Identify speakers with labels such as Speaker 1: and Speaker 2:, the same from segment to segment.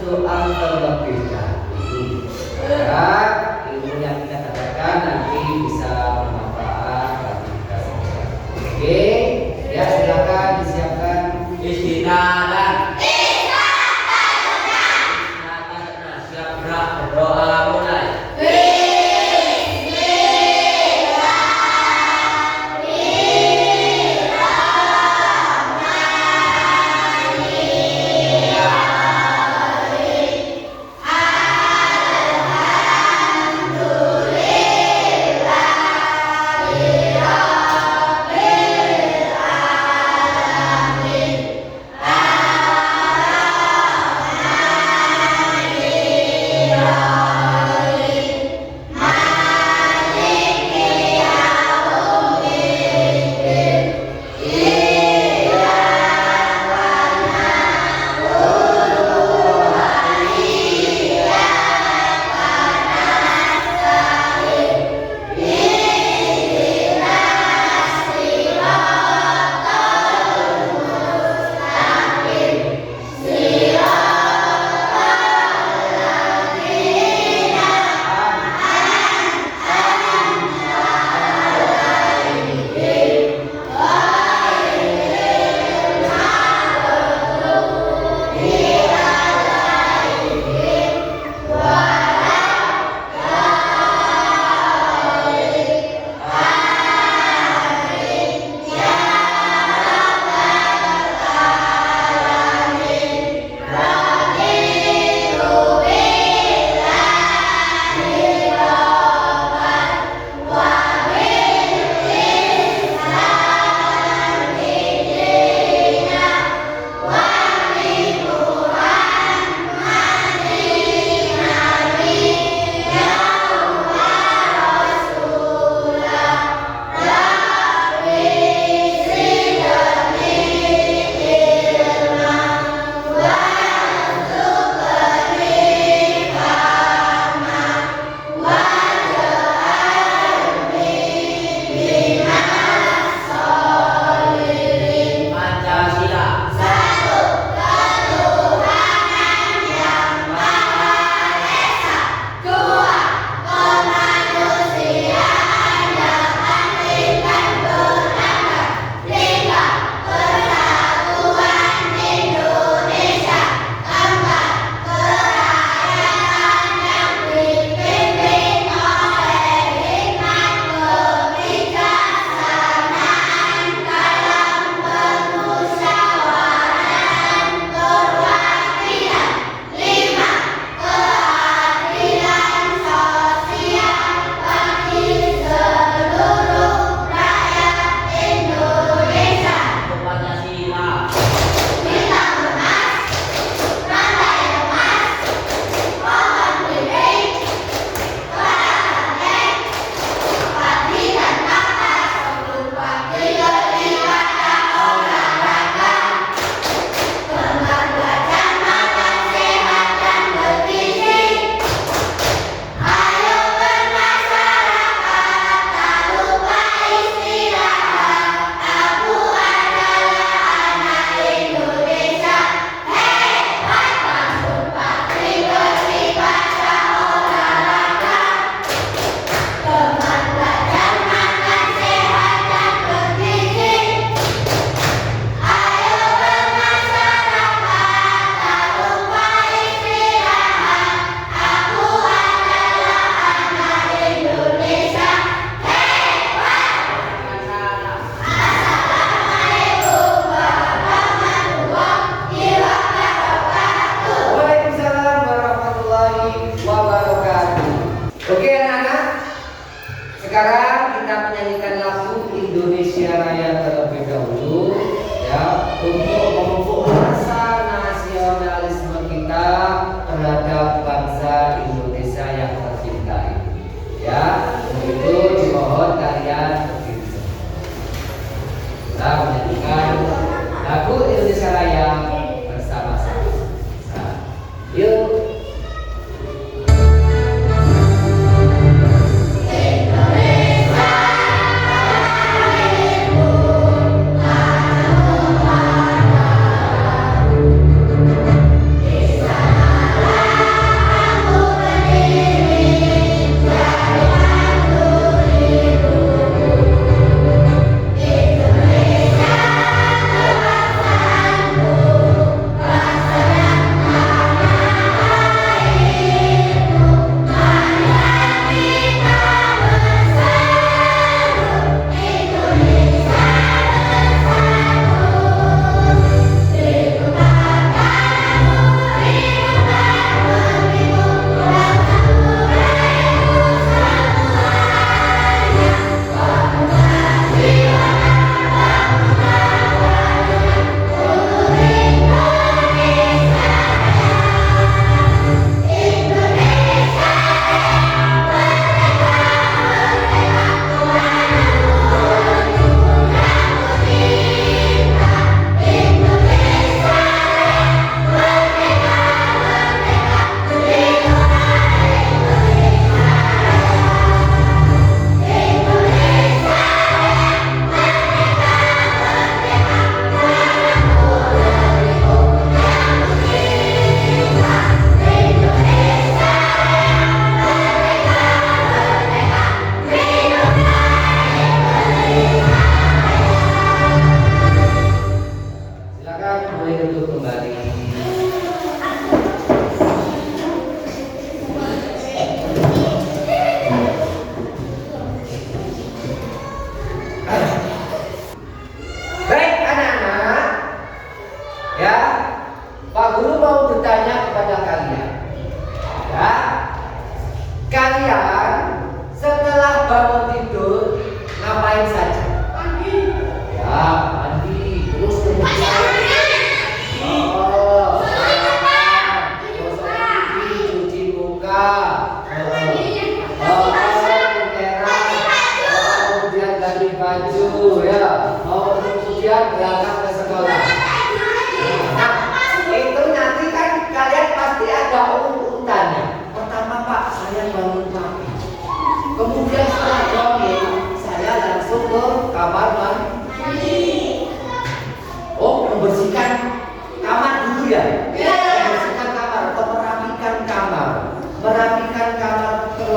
Speaker 1: yang terlebih dahulu. Agar ilmu yang kita katakan nanti bisa bermanfaat bagi kita semua. Oke, ya silakan disiapkan istirahat. Siap gerak berdoa mulai.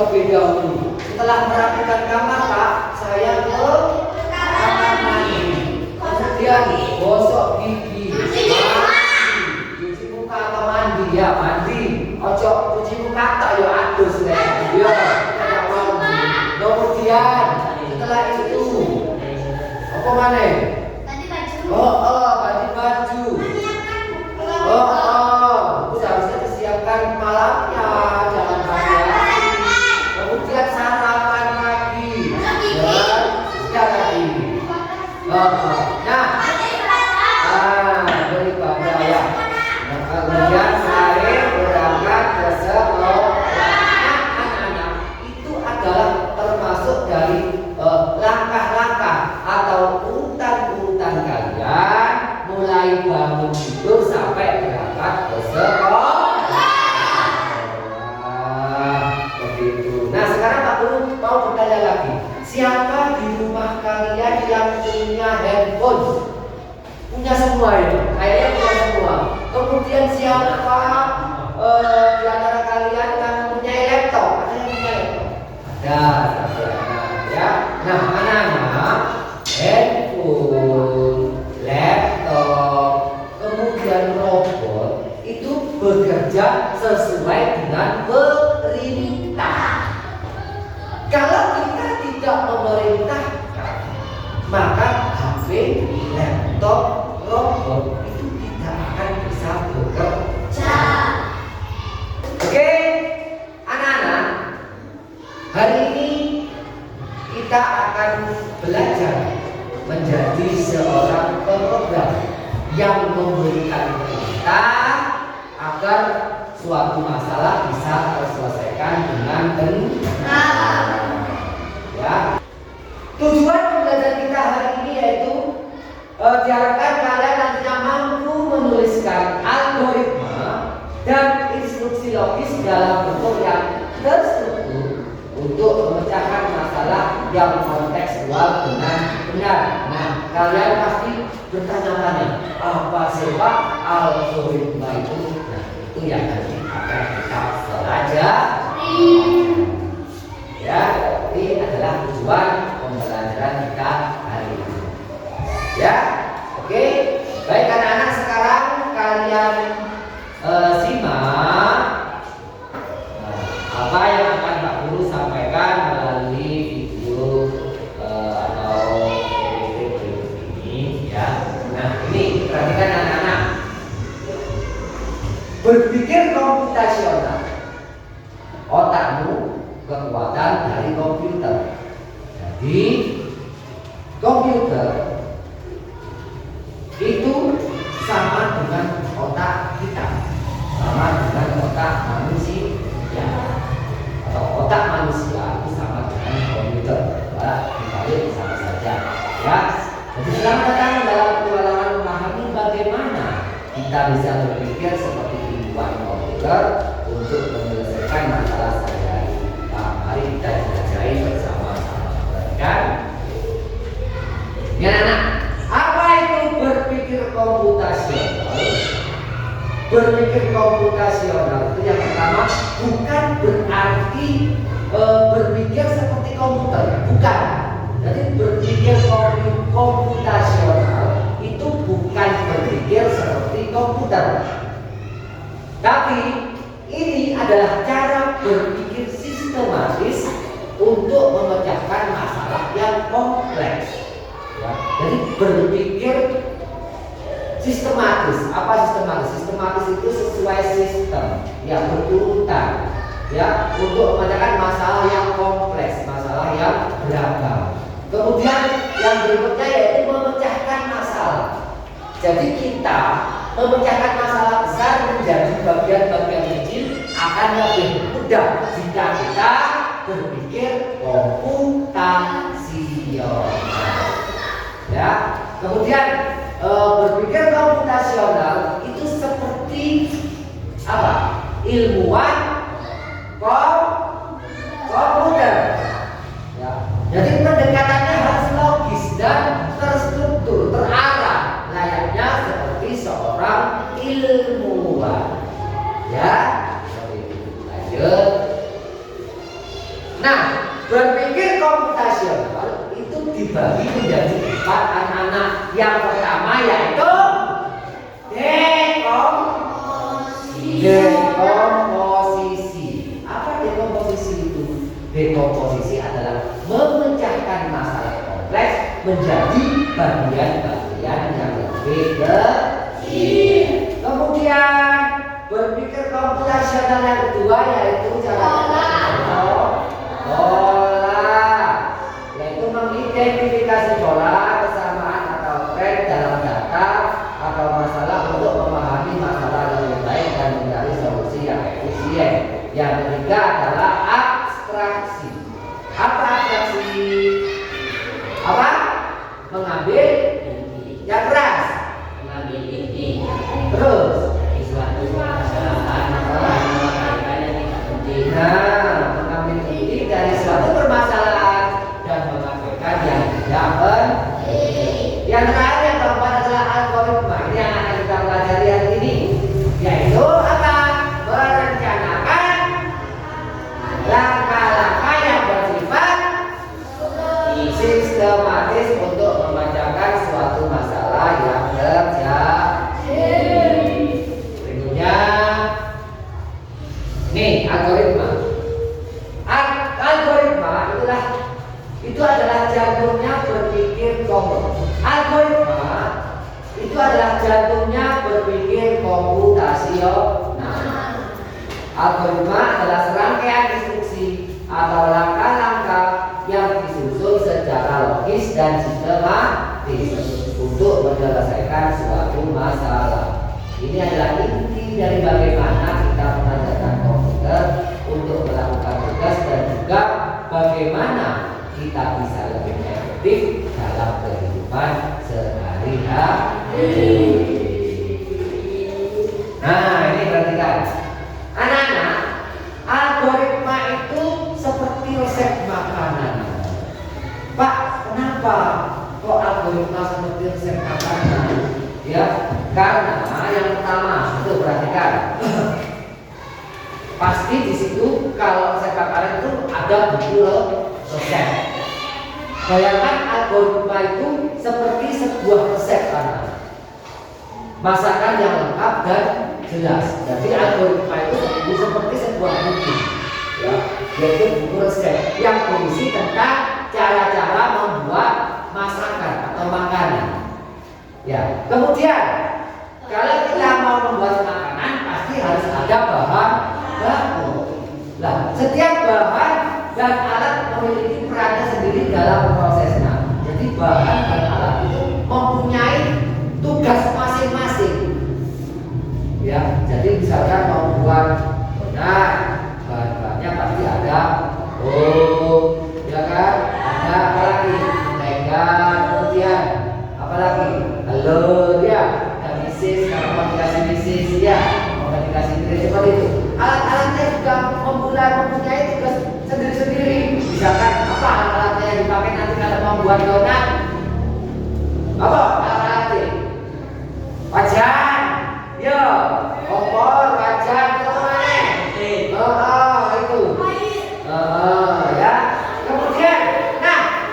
Speaker 1: terlebih dahulu. Setelah merapikan kamar, Pak, saya ke kamar mandi. Kemudian gosok gigi, cuci muka atau mandi ya, mandi. Ojo cuci muka tak yo adus deh. Yo, kita mandi. Kemudian setelah itu apa mana? Ganti baju. Itu harusnya disiapkan malamnya, jangan pagi. Kemudian sarapan pagi, dan siap lagi. Daripada ya. Kemudian saya berangkat ke sekolah. Anak-anak itu adalah termasuk dari langkah-langkah atau urutan-urutan kalian mulai bangun tidur sampai berangkat ke sekolah. Begitu. Nah, sekarang Pak Guru mau bertanya lagi. Siapa di rumah kalian yang punya handphone? Punya semua ya? Kayaknya punya semua. Kemudian siapa di antara kalian yang punya laptop? Ada yang punya laptop? Ada, ya. Nah, anak-anak, handphone, laptop, kemudian robot itu bekerja sesuai dengan perintah. Kalau kita tidak memerintahkan, maka HP, laptop, robot itu tidak akan bisa bekerja. Oke, anak-anak, hari ini kita akan belajar menjadi seorang program yang memberikan perintah agar suatu masalah bisa terselesaikan dengan benar. Ya. Tujuan pembelajaran kita hari ini yaitu diharapkan kalian nantinya mampu menuliskan algoritma dan instruksi logis dalam bentuk yang terstruktur untuk memecahkan masalah yang kontekstual dengan benar. Nah, kalian pasti bertanya-tanya, apa sih Pak algoritma itu? Nah, itu yang nanti akan kita pelajari. Ya, ini adalah tujuan pembelajaran kita hari ini. Ya, oke. Baik anak-anak, sekarang kalian simak apa yang akan Pak Guru sampaikan melalui video atau berikut ini ya. Nah, ini perhatikan anak-anak. Berpikir komputasional. Otakmu kekuatan dari komputer. Jadi komputer itu sama dengan otak kita, sama dengan otak manusia. Atau otak manusia itu sama dengan komputer, dibalik sama saja. Ya, jadi selamat datang dalam petualangan memahami bagaimana kita bisa berpikir seperti ilmuwan komputer untuk menyelesaikan masalah sehari-hari. Nah, mari kita jelajahi bersama-sama. Kan? Ya, anak, apa itu berpikir komputasional? Berpikir komputasional itu yang pertama bukan berarti berpikir seperti komputer, bukan. Jadi berpikir komputasional itu bukan berpikir seperti komputer, tapi ini adalah cara berpikir sistematis untuk memecahkan masalah yang kompleks. Ya, jadi berpikir sistematis. Apa sistematis? Sistematis itu sesuai sistem, ya berurutan, ya untuk memecahkan masalah yang kompleks, masalah yang beragam. Kemudian yang berikutnya yaitu memecahkan masalah. Jadi kita memecahkan masalah besar menjadi bagian-bagian kecil akan lebih mudah jika kita berpikir komputasional. Ya, kemudian berpikir komputasional itu seperti apa? Ilmuwan komputer. Ya. Jadi pendekatannya harus logis dan terstruktur, terarah, layaknya seperti seorang ilmuwan. Ya, lanjut. dibagi menjadi 4 anak-anak. Yang pertama yaitu dekomposisi. Apa dekomposisi itu? Dekomposisi adalah memecahkan masalah kompleks menjadi bagian-bagian yang lebih kecil. Kemudian berpikir komputasional yang kedua yaitu pola, yaitu mengidentifikasi pola, kesamaan atau tren dalam data atau masalah untuk memahami masalah yang lebih baik dan mencari solusi yang efisien. Yang ketiga adalah abstraksi. Apa abstraksi? Apa? Mengambil yang keras, mengambil inti, terus mengambil inti dari suatu permasalahan dan mengabaikan yang tidak penting. Yang terakhir yang keempat adalah algoritma. Ini yang akan kita pelajari hari ini, yaitu apa? Merencanakan langkah-langkah yang bersifat sistematis untuk memecahkan suatu masalah yang terjadi. Berikutnya, nih algoritma. Algoritma itu adalah jantungnya berpikir algoritma itu adalah jantungnya berpikir komputasional. Algoritma adalah serangkaian instruksi atau langkah-langkah yang disusun secara logis dan sistematis untuk menyelesaikan suatu masalah. Ini adalah inti dari bagaimana kita mengajarkan komputer untuk melakukan tugas dan juga bagaimana kita bisa lebih efektif dalam kehidupan sehari-hari. Nah, ini perhatikan. Anak-anak, algoritma itu seperti resep makanan. Pak, kenapa kok algoritma seperti resep makanan? Ya, karena yang pertama itu perhatikan. Pasti di situ kalau resep makanan itu ada buku resep. Bayangkan algoritma itu seperti sebuah resep anak. Masakan yang lengkap dan jelas. Jadi algoritma itu seperti sebuah buku, ya, yaitu buku resep yang berisi tentang cara-cara membuat masakan atau makanan. Ya, kemudian kalau kita mau membuat makanan pasti harus ada bahan baku. Nah, setiap bahan dan alat memiliki perannya sendiri dalam prosesnya. Jadi bahan dan alat itu mempunyai tugas masing-masing. Ya, jadi misalkan mau buat donat, bahan-bahannya pasti ada ya kan? Ada apa lagi? Mentega, kemudian apa lagi? Telur, ya, ada misis, kalau mau dikasih misis, ya, mau dikasih misis seperti itu. Alat-alatnya juga mempunyai tugas sendiri-sendiri. Misalkan apa alat-alatnya yang dipakai nanti kalau mau buat donat? Apa alat-alatnya? Wajan, ya, kompor, wajan, itu. Ya. Kemudian, nah,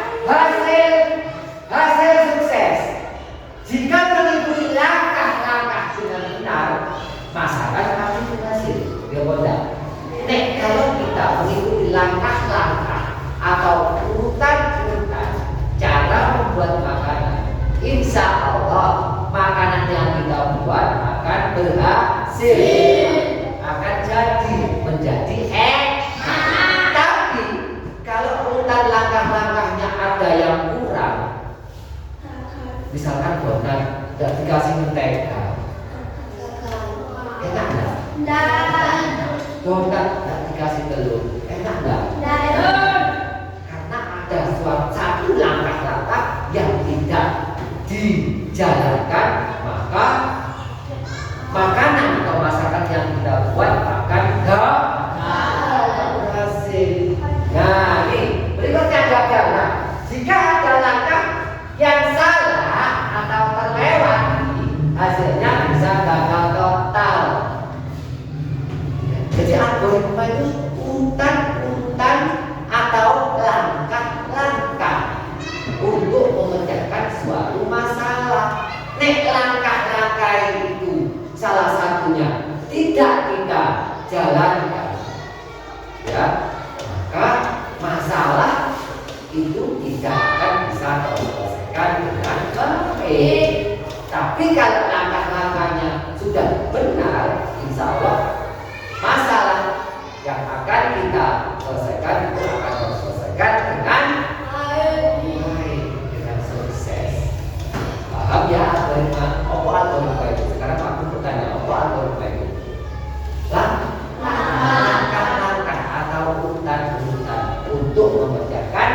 Speaker 1: hasil sukses. Jika mengikuti langkah-langkah dengan benar, masakan pasti berhasil. Ya benar. Nek kalau kita mengikuti langkah-langkah atau urutan-urutan cara membuat makanan, insya Allah makanan yang kita buat akan berhasil, akan jadi menjadi enak. Tapi kalau urutan langkah-langkahnya ada yang kurang, misalkan donat tidak dikasih mentega, enak nggak? Donat tidak dikasih telur, enak nggak? Karena ada satu langkah-langkah yang tidak dijalankan, maka makanan atau masakan yang kita buat akan berhasil. Nah, ini berikutnya gagal. Nah, jika ada langkah yang salah atau terlewati, hasilnya bisa gagal total. Jadi algoritma itu urutan atau langkah-langkah untuk jalankan, ya, maka masalah itu tidak akan bisa terselesaikan dengan baik. Tapi kalau langkah-langkahnya sudah benar, insya Allah masalah yang akan kita selesaikan itu akan terselesaikan dengan baik, dengan sukses. Paham ya algoritma? Apa algoritma itu? Sekarang aku bertanya, apa algoritma itu? Langkah-langkah atau urutan-urutan untuk memecahkan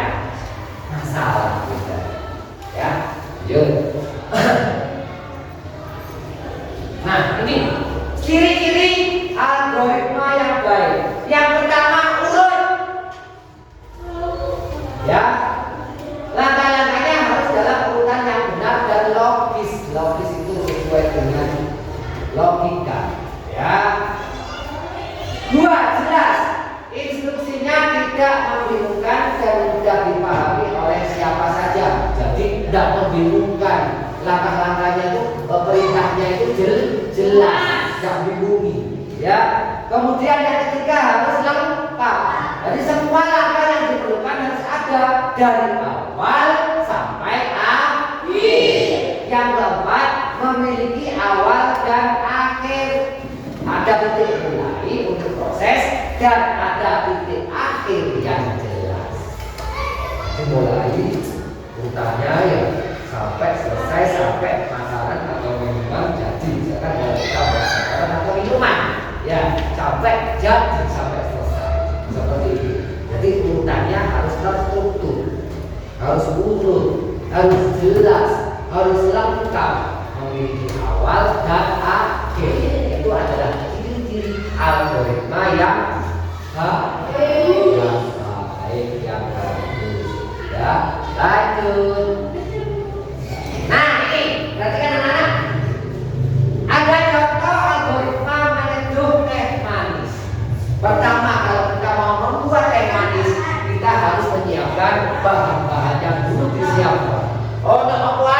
Speaker 1: masalah kita. Ya, lanjut. Nah, ini ciri-ciri algoritma yang baik. Yang pertama, urut. Ya, langkah-langkahnya harus dalam urutan yang benar dan logis. Logis itu sesuai dengan logika. Ya. Dua, jelas. Instruksinya tidak membingungkan dan mudah dipahami oleh siapa saja. Jadi tidak membingungkan. Langkah-langkahnya itu, perintahnya itu jelas, tidak bingungi. Ya. Kemudian yang ketiga harus lengkap. Jadi semua langkah yang diperlukan harus ada dari awal sampai akhir. Yang keempat, memiliki awal dan akhir. Ada titik mulai untuk proses dan ada titik akhir yang jelas. Dimulai urutannya ya sampai selesai, sampai makanan atau minuman jadi. Misalkan kalau kita bahas makanan atau minuman, ya sampai jadi, sampai selesai. Seperti itu. Jadi urutannya harus terstruktur, harus urut, harus jelas, harus lengkap, memiliki awal dan akhir. Itu adalah ciri-ciri algoritma yang baik, yang bagus. Ya, lanjut. Nah, ini perhatikan anak-anak. Ada contoh algoritma meneduh teh manis. Pertama, kalau kita mau membuat teh manis, kita harus menyiapkan bahan-bahan yang dulu disiapkan. Oh, untuk apa?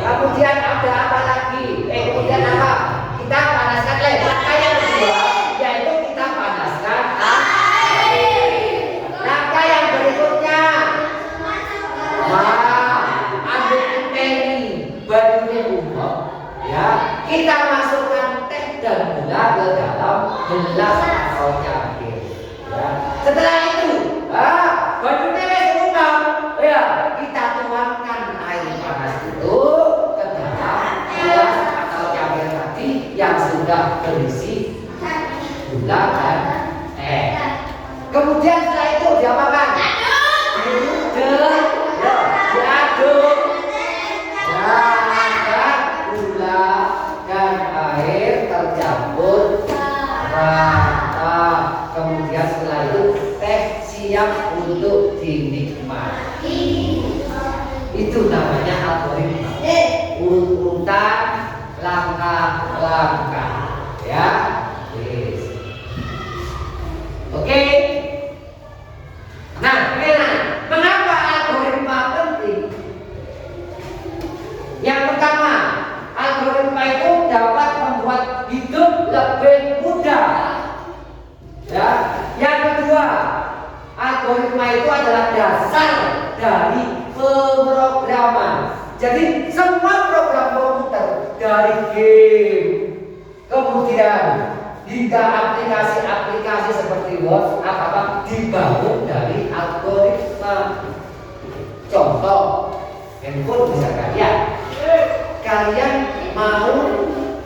Speaker 1: Kemudian ada apa lagi? Kemudian apa? Kita panaskan lagi. Langkah yang kedua yaitu kita panaskan air. Langkah yang berikutnya, ambil teri, bajunya umum, ya. Kita masukkan teh dan gula ke dalam gelas atau cangkir. Ya. Setelah itu, bajunya umum, ya. Kita tuangkan air panas itu yang sudah berisi gula dan teh. Kemudian setelah itu diapakan? Diaduk. Agar gula dan air tercampur rata. Kemudian setelah itu teh siap untuk dinikmati. Itu namanya algoritma. Urut-urutan langkah-langkah, ya. Yes. Oke. Nah, mengapa algoritma penting? Yang pertama, algoritma itu dapat membuat hidup lebih mudah. Ya. Yang kedua, algoritma itu adalah dasar dari pemrograman. Jadi semua program komputer dari game, kemudian hingga aplikasi-aplikasi seperti WhatsApp dibangun dari algoritma. Contoh, handphone misalkan, ya. Kalian mau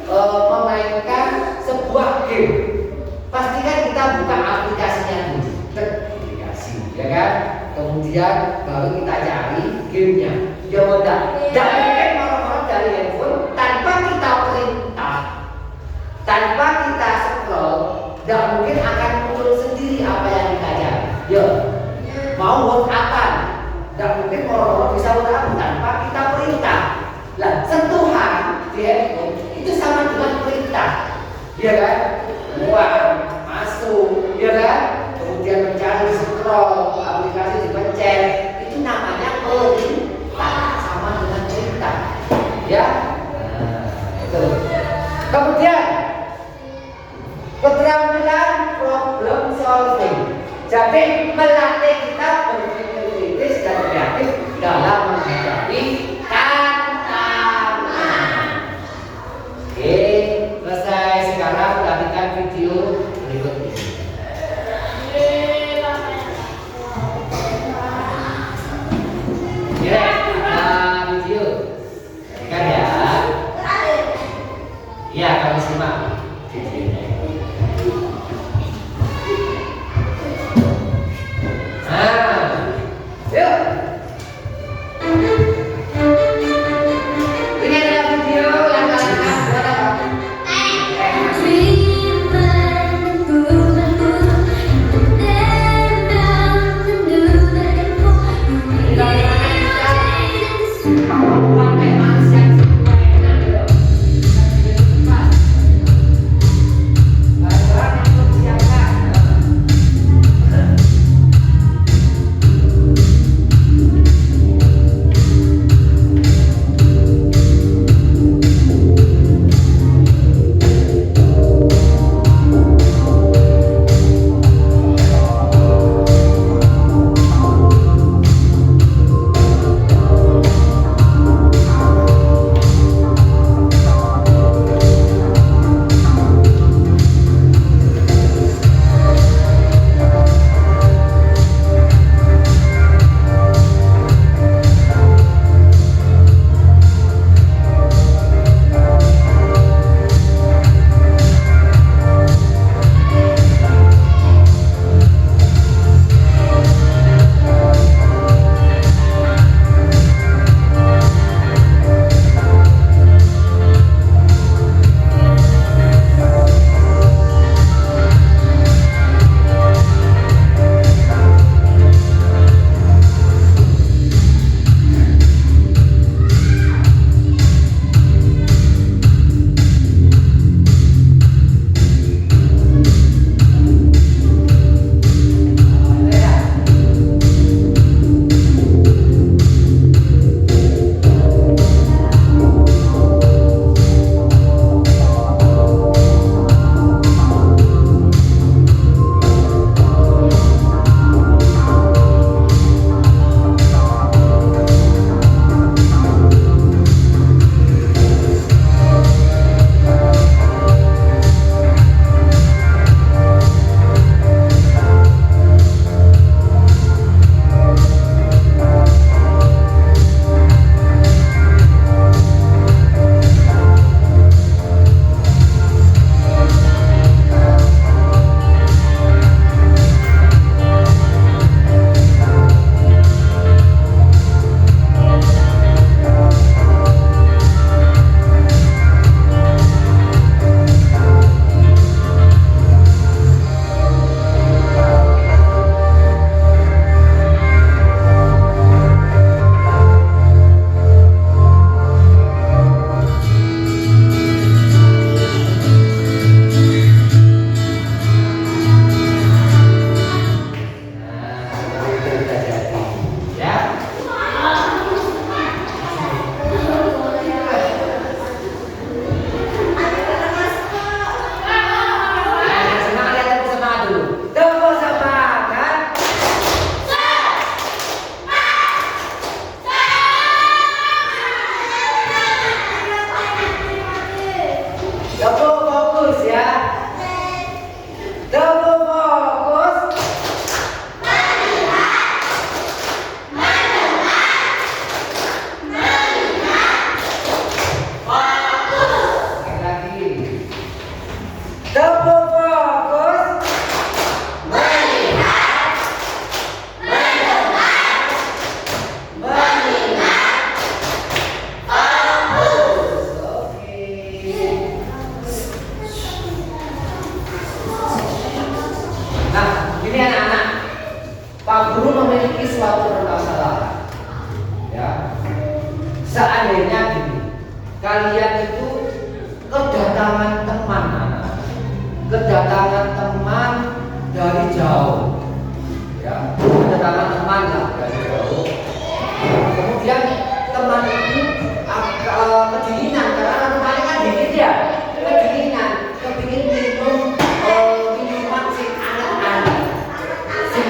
Speaker 1: memainkan sebuah game, pastikan kita buka aplikasinya dulu, aplikasi, ya kan? Kemudian baru kita cari gamenya. Jawaban tidak mungkin orang-orang dari handphone tanpa kita perintah, tanpa kita scroll, tidak mungkin akan muncul sendiri apa yang kita cari. Ya, mau WhatsApp-an, tidak mungkin orang-orang bisa WhatsApp tanpa kita perintah. Lah, sentuhan di handphone itu sama dengan perintah, ya kan? Buang, masuk, ya kan? Kemudian mencari, scroll, aplikasi dipencet, itu namanya perintah. Sama dengan perintah. Berarti melatih kita berpikir kritis dan kreatif dalam menghadapi tantangan. Oke, selesai. Sekarang perhatikan video berikut ini. Ya, ada video. Kan ya? Iya, kamu simak videonya. Yuk. Ini adalah video langkah-langkah buat apa? Pak Guru memiliki suatu permasalahan. Ya. Seandainya gini, kalian itu kedatangan teman, kedatangan teman dari jauh, ya, kedatangan teman lah dari jauh. Kemudian teman itu kedinginan karena rumahnya kan dingin ya, kedinginan, kepingin minum minuman sing anget-anget, sing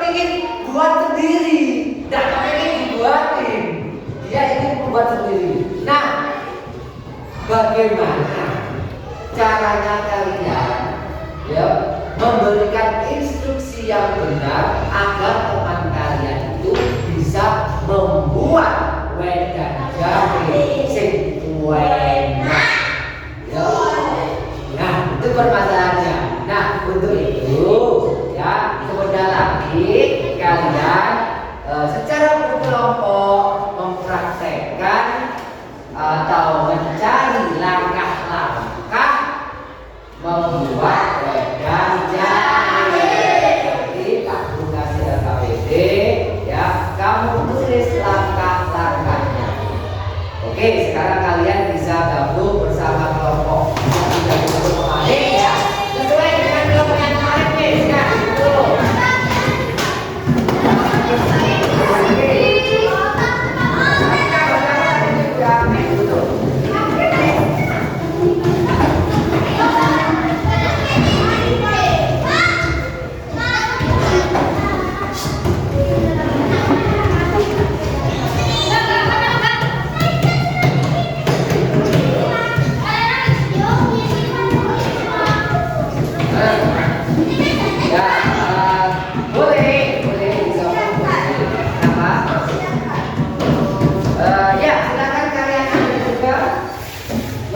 Speaker 1: kepingin buat sendiri, tidak kepingin dibuatin. Dia ingin membuat sendiri. Nah, bagaimana caranya kalian ya memberikan instruksi yang benar agar teman kalian itu bisa membuat wedang jahe sing enak ya. Nah, itu permasalahannya. Nah, untuk itu ya sebentar lagi kalian secara berkelompok mempraktekkan atau mencari langkah-langkah membuat wedang jahe. Jadi Pak Guru kasih LKPD ya, kamu tulis langkah-langkahnya. Oke, sekarang kalian bisa gabung bersama kelompok yang sudah disebut kemarin ya, sesuai dengan kelompok yang kemarin nih. Nah, itu.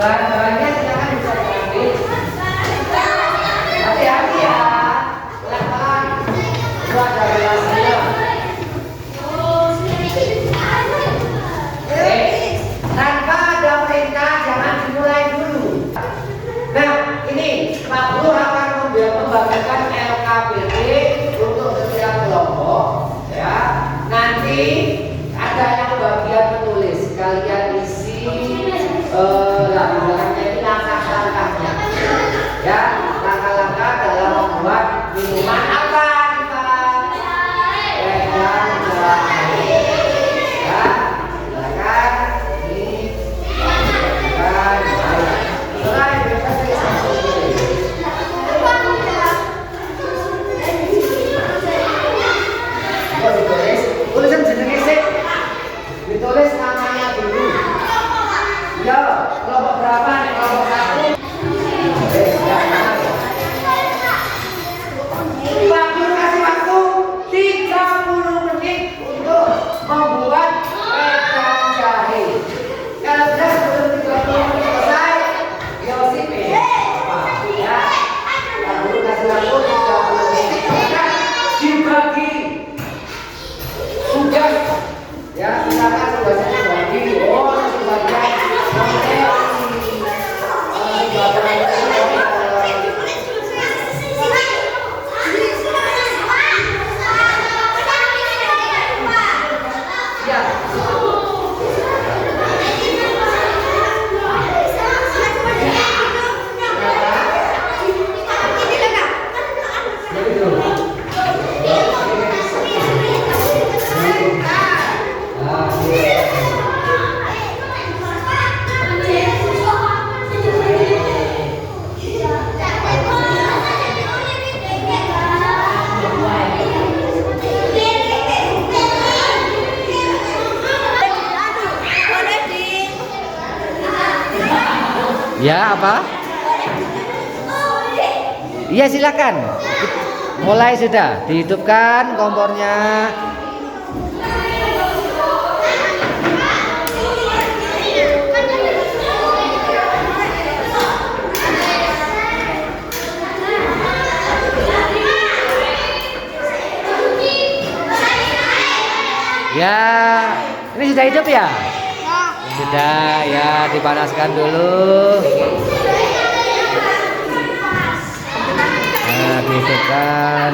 Speaker 1: Bahan-bahannya silakan bisa diambil. Hati-hati ya, pelan-pelan. Itu ada gelasnya. Tanpa ada perintah jangan dimulai dulu. Nah, ini Pak Guru akan membagikan LKPD untuk setiap kelompok. Ya, nanti ada yang bagian menulis. Kalian isi langkah-langkahnya ya, langkah-langkah dalam membuat minuman apa nih Pak? Wedang jahe ya, silakan ini wedang jahe. Mulai bebas dari satu ditulis, tulisan jenenge sih, ditulis namanya dulu. Ya, kelompok berapa nih? Kelompok satu. Pak Guru kasih waktu 30 menit untuk membuat wedang jahe. Kalau sudah sebelum 30 menit selesai, Yosi ya. Pak Guru kasih waktu 30 menit. Kemudian dibagi tugas. Ya, silakan tugasnya dibagi. Oh, sebagian. Ya, apa? Iya, silakan. Mulai sudah dihidupkan kompornya. Ya, ini sudah hidup ya? Sudah ya, dipanaskan dulu. Nah, dihidupkan.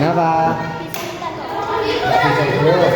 Speaker 1: Kenapa? Nggak bisa dulu.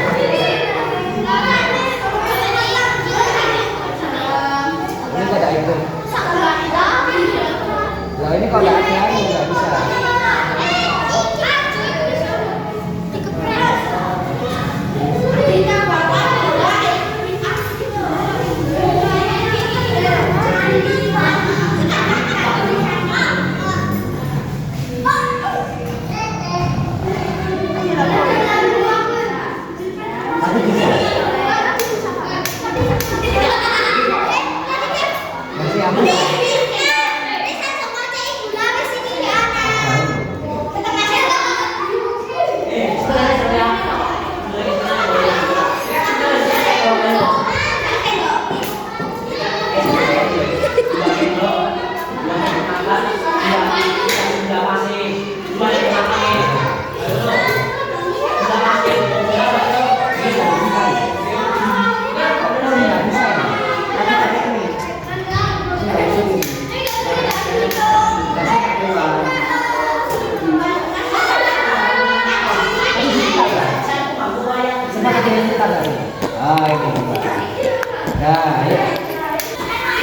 Speaker 1: Nah, ya.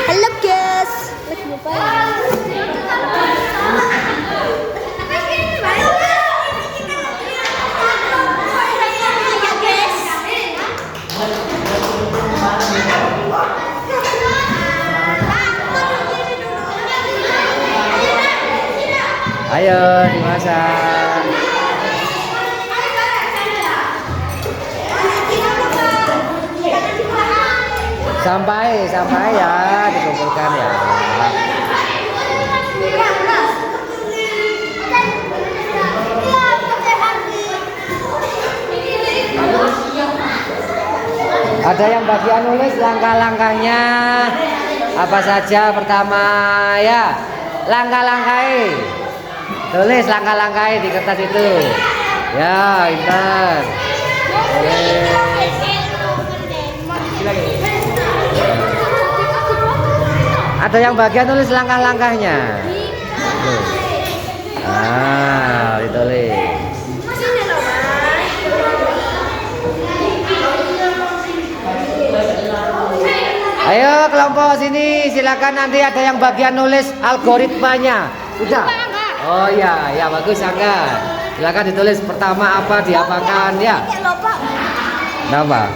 Speaker 2: Halo guys, lagi ngapain?
Speaker 1: Ayo dimasak. Sampai ya dikumpulkan ya. Ada yang bagian nulis langkah-langkahnya apa saja pertama ya, langkah-langkahnya tulis langkah-langkahnya di kertas itu ya, Intan. Ada yang bagian tulis langkah-langkahnya. Ditulis. Ayo kelompok sini, silakan, nanti ada yang bagian nulis algoritmanya. Udah? Oh iya, ya bagus Angga. Silakan ditulis pertama apa diapakan ya. Kenapa?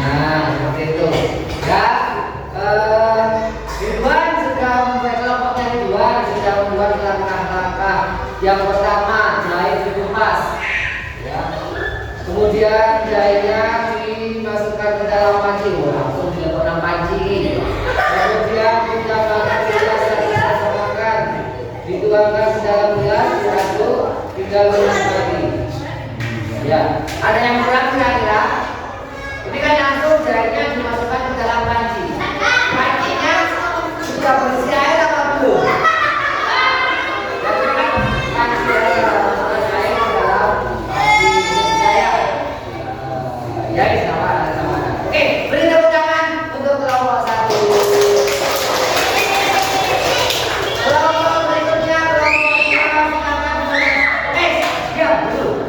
Speaker 1: Nah, seperti itu. Ya, Ridwan sudah membuat kelompoknya Ridwan sudah membuat langkah-langkah. Yang pertama, jahit dikemas. Ya. Kemudian jahitnya dimasukkan ke dalam panci, langsung dilakukan panci. Kemudian kita makan gelas yang kita samakan, dituangkan ke dalam gelas, diaduk, tinggal minum lagi. Ya, ada yang kurang kira-kira? Ini kan langsung jahitnya dimasukkan ke dalam panci. Pancinya sudah bersih air apa belum? Jadi kan panci air masukkan air ke dalam panci saya. Ya, sama. Oke, beri tepuk tangan untuk kelompok satu. Kelompok berikutnya kelompok dua, silakan. Diam dulu.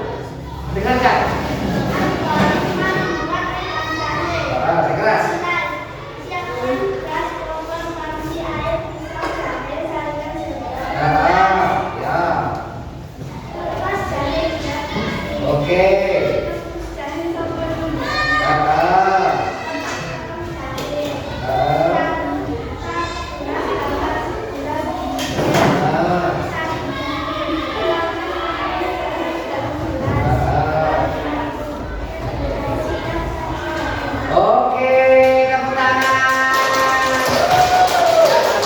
Speaker 1: Dengarkan. Keras. Ya. Oke. Oke, tepuk tangan.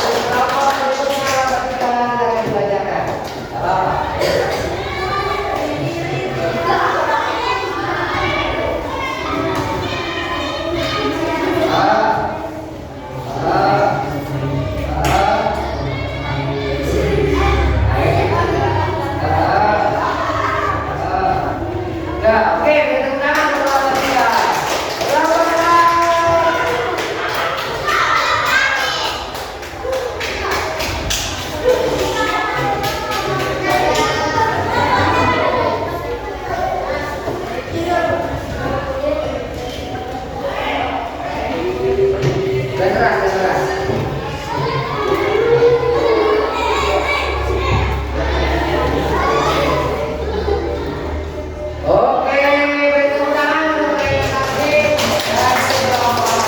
Speaker 1: Ya, kelompok berikutnya kita akan dibacakan. Ya, oke, tepuk tangan untuk kelompok tiga. Kelompok tengah. Keras. Oke, tepuk tangan untuk prestasi dari kelompok.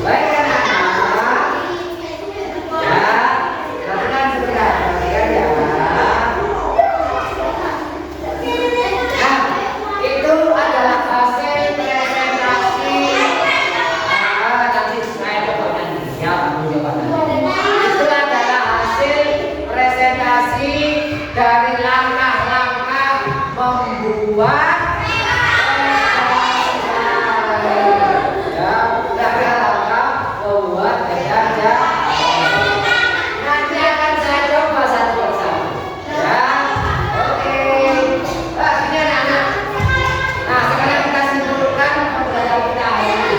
Speaker 1: Baik anak-anak. Ya, perhatikan sebentar, perhatikan ya. Nah, itu adalah hasil presentasi. Nanti saya coba nanti ya, kamu coba nanti. Itu adalah hasil presentasi dari langkah-langkah membuat ya, dari langkah membuat jajah. Nanti akan saya coba satu persatu. Ya, oke. Ini anak-anak. Nah, sekarang kita simpulkan pembelajaran kita hari ini.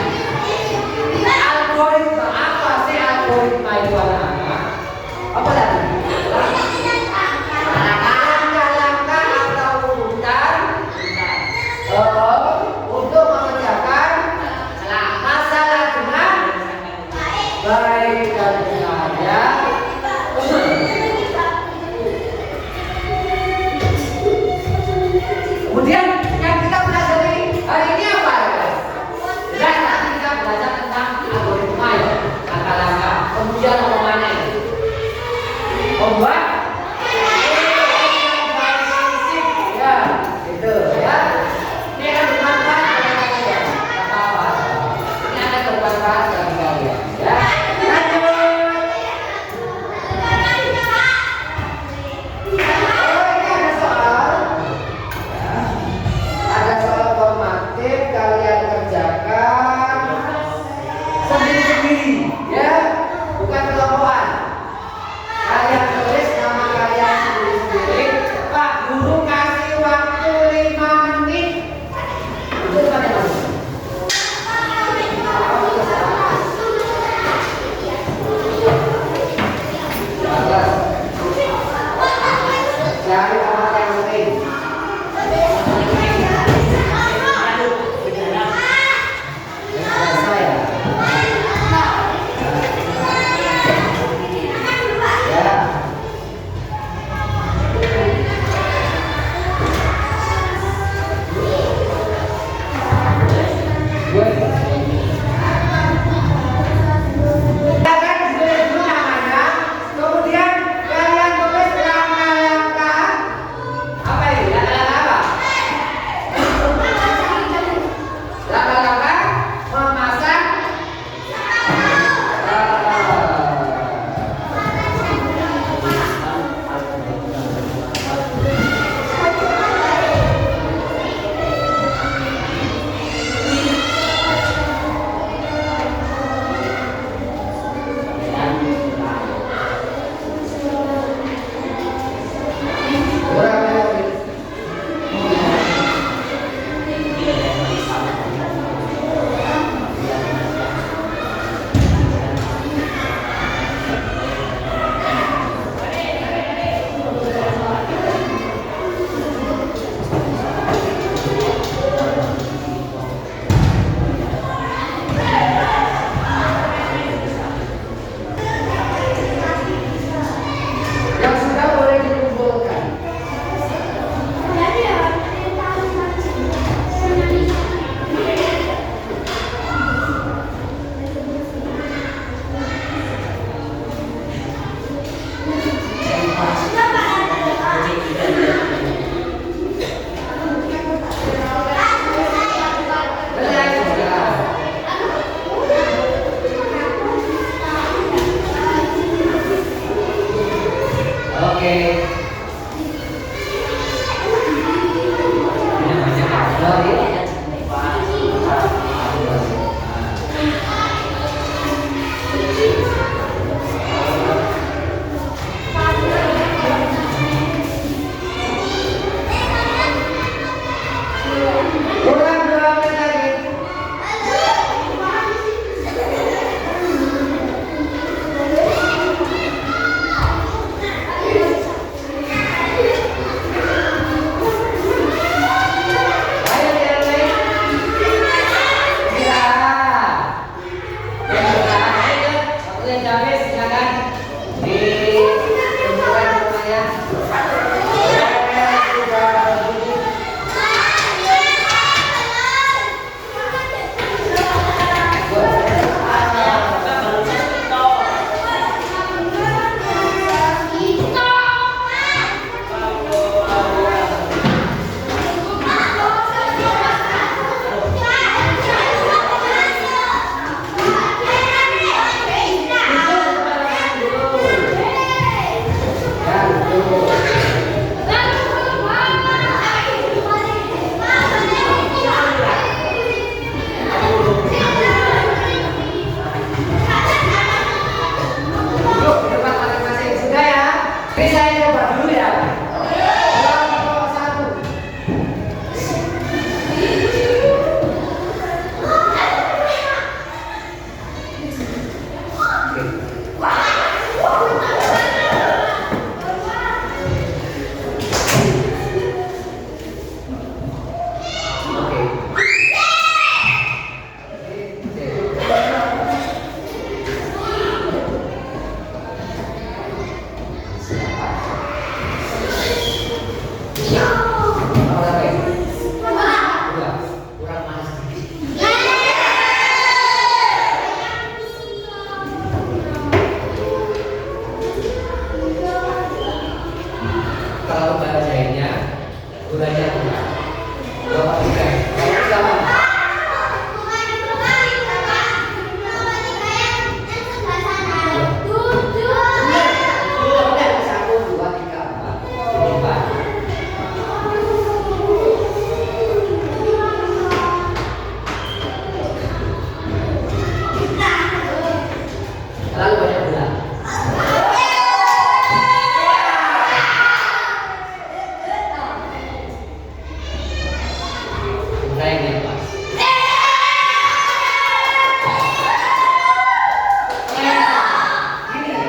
Speaker 1: Algoritma apa sih algoritma itu anak-anak? Apa tadi? Langkah-langkah atau urutan untuk mengerjakan masalah dengan baik dan benar ya. Kemudian yang kita pelajari hari ini apa ya? Dan nanti kita belajar tentang algoritma ya, langkah-langkah. Kemudian apa mana itu? Membuat ya, itu ya. Ini akan bermanfaat bagi kalian. Kata apa? Ini akan bermanfaat bagi kalian. Ya. Lanjut. Oh, ini ada soal. Ya. Ada soal formatif kalian kerjakan sendiri-sendiri, ya, bukan kelompokan. Kalian tulis nama kalian sendiri-sendiri. Pak Guru kasih waktu 5 menit. Itu pada mana? Cari tempat yang penting. Saya. Ya. terlalu banyak jahitnya, gulanya kurang. Bapak juga, kamu sama. Terlalu banyak gula. Saya yang pas.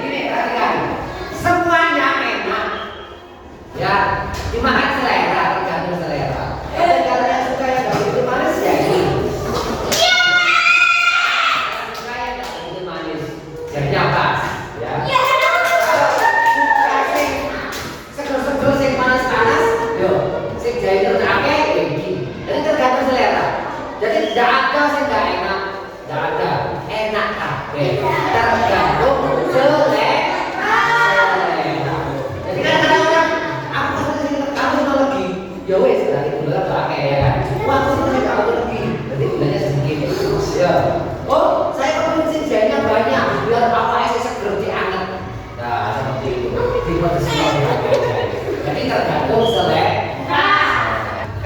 Speaker 1: Gini, perhatikan. Semuanya enak. Ya, dimakan selera, tergantung selera. Kalau yang suka yang nggak begitu manis ya ini. Suka yang nggak begitu manis, jadinya pas. Ya. Kalau suka sing seger-seger, sing panas-panas, yo, sing jahitnya akeh, begini. Jadi tergantung selera. Jadi tidak ada sih nggak enak, tidak ada enak kabeh. Tergantung selera. Jadi kan kadang-kadang aku kamu mau lebih, ya wes berarti gula pakai ya kan. Wah aku sih kamu lebih, berarti gulanya sedikit. Ya. Oh saya kepingin sih jahitnya banyak, biar apa sih seger dianget. Nah seperti itu. Tipe semua jadi tergantung selera.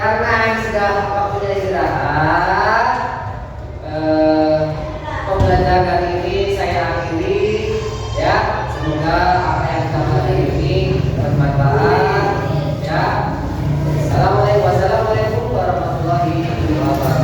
Speaker 1: Karena sudah waktunya istirahat, pembelajaran kali ini saya akhiri ya. Semoga apa yang kita pelajari ini bermanfaat ya. Assalamualaikum warahmatullahi wabarakatuh.